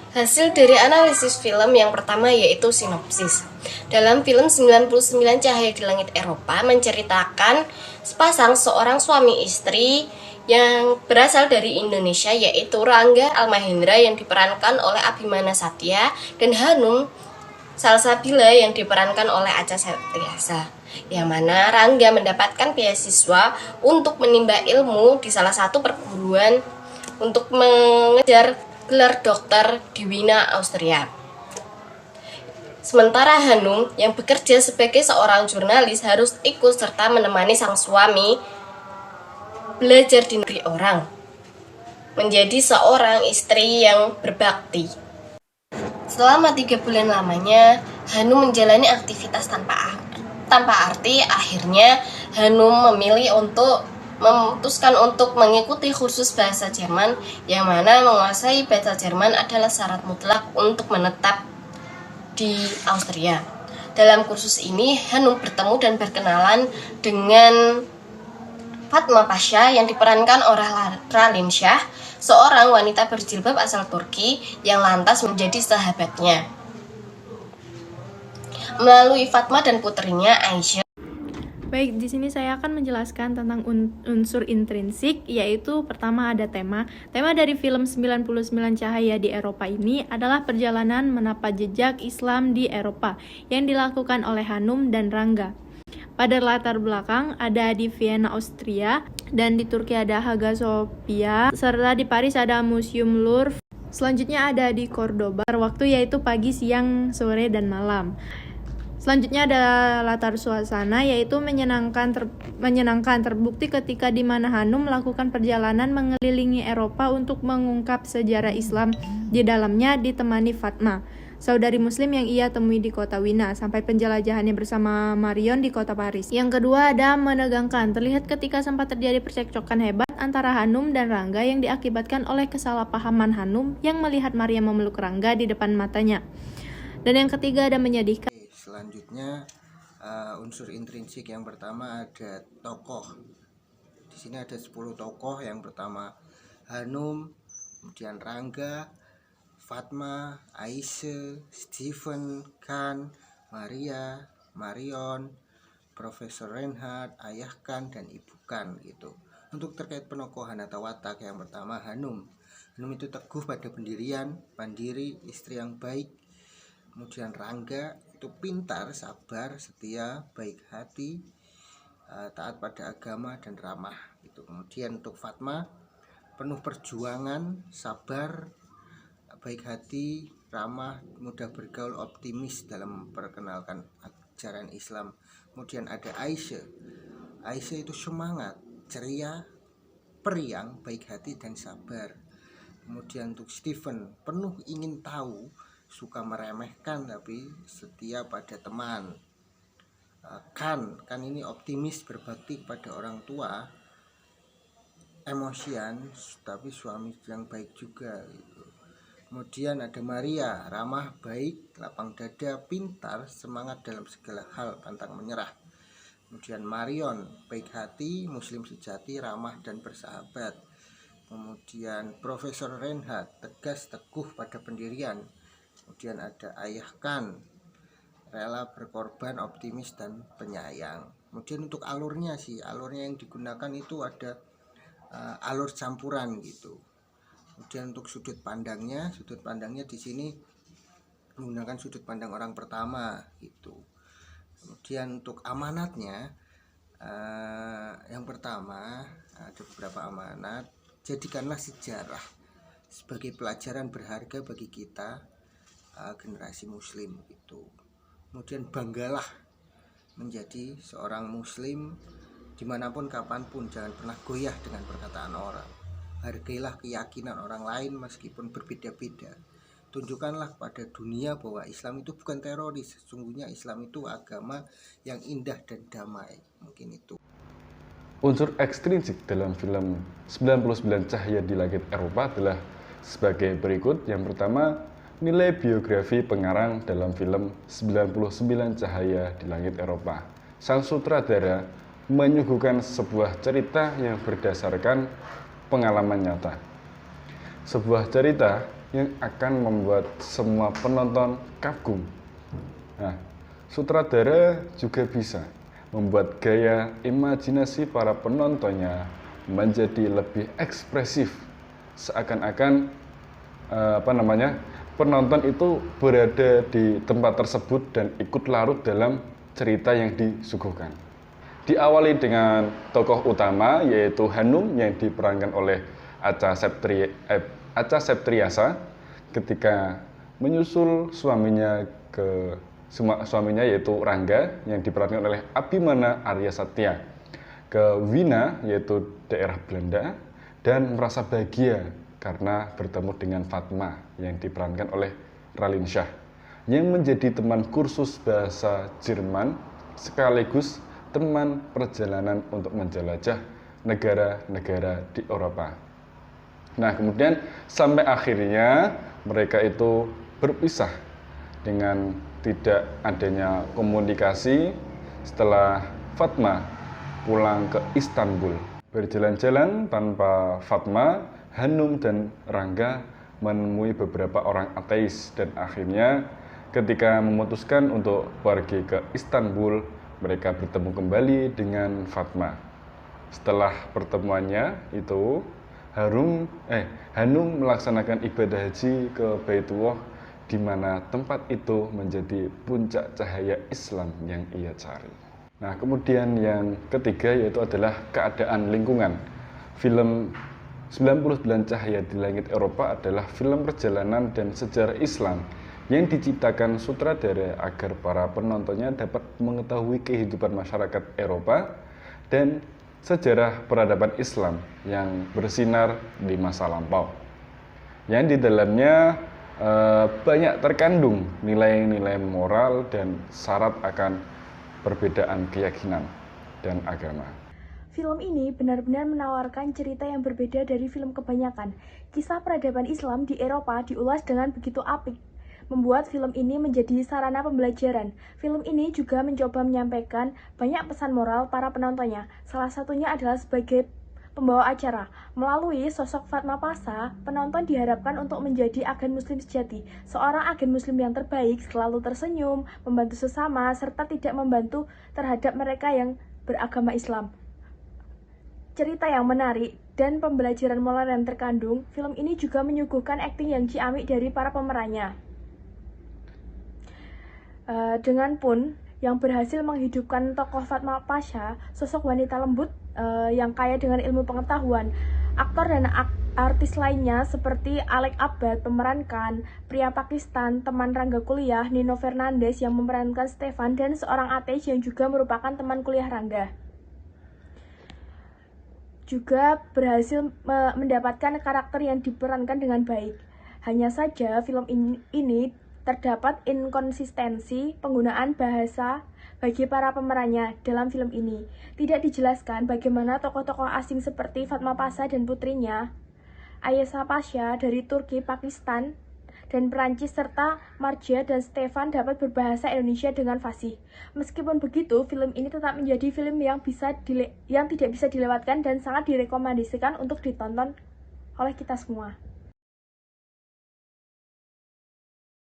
Hasil dari analisis film yang pertama yaitu sinopsis. Dalam film 99 Cahaya di Langit Eropa menceritakan sepasang seorang suami istri yang berasal dari Indonesia yaitu Rangga Almahendra yang diperankan oleh Abimana Satya dan Hanum Salsabila yang diperankan oleh Acha Septriasa. Yang mana Rangga mendapatkan beasiswa untuk menimba ilmu di salah satu perguruan untuk mengejar gelar dokter di Wina, Austria. Sementara Hanum yang bekerja sebagai seorang jurnalis harus ikut serta menemani sang suami belajar di negeri orang, menjadi seorang istri yang berbakti. Selama 3 bulan lamanya, Hanum menjalani aktivitas tanpa arti. Akhirnya Hanum memutuskan untuk mengikuti kursus bahasa Jerman, yang mana menguasai bahasa Jerman adalah syarat mutlak untuk menetap di Austria. Dalam kursus ini, Hanum bertemu dan berkenalan dengan Fatma Pasha yang diperankan oleh Ralin Shah, seorang wanita berjilbab asal Turki yang lantas menjadi sahabatnya. Melalui Fatma dan putrinya Aisyah. Baik, di sini saya akan menjelaskan tentang unsur intrinsik, yaitu pertama ada tema. Tema dari film 99 Cahaya di Eropa ini adalah perjalanan menapah jejak Islam di Eropa yang dilakukan oleh Hanum dan Rangga. Pada latar belakang ada di Vienna, Austria, dan di Turki ada Hagia Sophia, serta di Paris ada Museum Louvre. Selanjutnya ada di Cordoba, waktu yaitu pagi, siang, sore, dan malam. Selanjutnya ada latar suasana, yaitu menyenangkan terbukti ketika di mana Hanum melakukan perjalanan mengelilingi Eropa untuk mengungkap sejarah Islam. Di dalamnya ditemani Fatma, saudari muslim yang ia temui di kota Wina, sampai penjelajahannya bersama Marion di kota Paris. Yang kedua ada menegangkan, terlihat ketika sempat terjadi percekcokan hebat antara Hanum dan Rangga yang diakibatkan oleh kesalahpahaman Hanum yang melihat Maria memeluk Rangga di depan matanya. Dan yang ketiga ada menyedihkan. Selanjutnya unsur intrinsik yang pertama ada tokoh. Di sini ada 10 tokoh. Yang pertama Hanum, kemudian Rangga, Fatma, Aisyah, Stephen, Khan, Maria, Marion, Profesor Reinhard, Ayah Khan, dan Ibu Khan gitu. Untuk terkait penokohan atau watak, yang pertama Hanum. Hanum itu teguh pada pendirian, mandiri, istri yang baik. Kemudian Rangga itu pintar, sabar, setia, baik hati, taat pada agama, dan ramah gitu. Kemudian untuk Fatma, penuh perjuangan, sabar, baik hati, ramah, mudah bergaul, optimis dalam memperkenalkan ajaran Islam. Kemudian ada Aisyah. Aisyah itu semangat, ceria, periang, baik hati, dan sabar. Kemudian untuk Stephen, penuh ingin tahu, suka meremehkan tapi setia pada teman. Kan ini optimis, berbakti kepada orang tua, emosian tapi suami yang baik juga gitu. Kemudian ada Maria, ramah, baik, lapang dada, pintar, semangat dalam segala hal, pantang menyerah. Kemudian Marion, baik hati, muslim sejati, ramah, dan bersahabat. Kemudian Profesor Reinhard, tegas, teguh pada pendirian. Kemudian ada Ayah Khan, rela berkorban, optimis, dan penyayang. Kemudian untuk alurnya yang digunakan itu ada alur campuran gitu. Kemudian untuk sudut pandangnya di sini menggunakan sudut pandang orang pertama gitu. Kemudian untuk amanatnya, yang pertama ada beberapa amanat. Jadikanlah sejarah sebagai pelajaran berharga bagi kita, generasi muslim itu. Kemudian banggalah menjadi seorang muslim dimanapun kapanpun, jangan pernah goyah dengan perkataan orang. Hargailah keyakinan orang lain meskipun berbeda-beda. Tunjukkanlah kepada dunia bahwa Islam itu bukan teroris, sesungguhnya Islam itu agama yang indah dan damai. Mungkin itu. Unsur ekstrinsik dalam film 99 Cahaya di Langit Eropa adalah sebagai berikut. Yang pertama, nilai biografi pengarang dalam film 99 Cahaya di Langit Eropa. Sang sutradara menyuguhkan sebuah cerita yang berdasarkan pengalaman nyata. Sebuah cerita yang akan membuat semua penonton kagum. Nah, sutradara juga bisa membuat gaya imajinasi para penontonnya menjadi lebih ekspresif, seakan-akan penonton itu berada di tempat tersebut dan ikut larut dalam cerita yang disuguhkan. Diawali dengan tokoh utama yaitu Hanum yang diperankan oleh Acha Septriasa ketika menyusul suaminya yaitu Rangga yang diperankan oleh Abimana Arya Satya ke Wina yaitu daerah Belanda dan merasa bahagia karena bertemu dengan Fatma yang diperankan oleh Raline Shah yang menjadi teman kursus bahasa Jerman sekaligus teman perjalanan untuk menjelajah negara-negara di Eropa. Nah, kemudian sampai akhirnya mereka itu berpisah dengan tidak adanya komunikasi setelah Fatma pulang ke Istanbul. Berjalan-jalan tanpa Fatma, Hanum dan Rangga menemui beberapa orang ateis dan akhirnya ketika memutuskan untuk pergi ke Istanbul, mereka bertemu kembali dengan Fatma. Setelah pertemuannya itu, Hanum melaksanakan ibadah haji ke Baitullah di mana tempat itu menjadi puncak cahaya Islam yang ia cari. Nah, kemudian yang ketiga yaitu adalah keadaan lingkungan. Film 99 Cahaya di Langit Eropa adalah film perjalanan dan sejarah Islam yang diciptakan sutradara agar para penontonnya dapat mengetahui kehidupan masyarakat Eropa dan sejarah peradaban Islam yang bersinar di masa lampau. Yang di dalamnya banyak terkandung nilai-nilai moral dan syarat akan perbedaan keyakinan dan agama. Film ini benar-benar menawarkan cerita yang berbeda dari film kebanyakan. Kisah peradaban Islam di Eropa diulas dengan begitu apik, membuat film ini menjadi sarana pembelajaran. Film ini juga mencoba menyampaikan banyak pesan moral para penontonnya. Salah satunya adalah sebagai pembawa acara. Melalui sosok Fatma Pasha, penonton diharapkan untuk menjadi agen muslim sejati. Seorang agen muslim yang terbaik, selalu tersenyum, membantu sesama, serta tidak membantu terhadap mereka yang beragama Islam. Cerita yang menarik dan pembelajaran moral yang terkandung, film ini juga menyuguhkan akting yang ciamik dari para pemerannya. Dengan pun yang berhasil menghidupkan tokoh Fatma Pasha, sosok wanita lembut yang kaya dengan ilmu pengetahuan. Aktor dan artis lainnya seperti Alec Abbad memerankan pria Pakistan, teman Rangga kuliah, Nino Fernandez yang memerankan Stefan, dan seorang ateis yang juga merupakan teman kuliah Rangga. Juga berhasil mendapatkan karakter yang diperankan dengan baik. Hanya saja film ini terdapat inkonsistensi penggunaan bahasa bagi para pemerannya dalam film ini. Tidak dijelaskan bagaimana tokoh-tokoh asing seperti Fatma Pasha dan putrinya, Ayesha Pasha dari Turki, Pakistan, dan Perancis, serta Marja dan Stefan dapat berbahasa Indonesia dengan fasih. Meskipun begitu, film ini tetap menjadi film yang tidak bisa dilewatkan dan sangat direkomendasikan untuk ditonton oleh kita semua.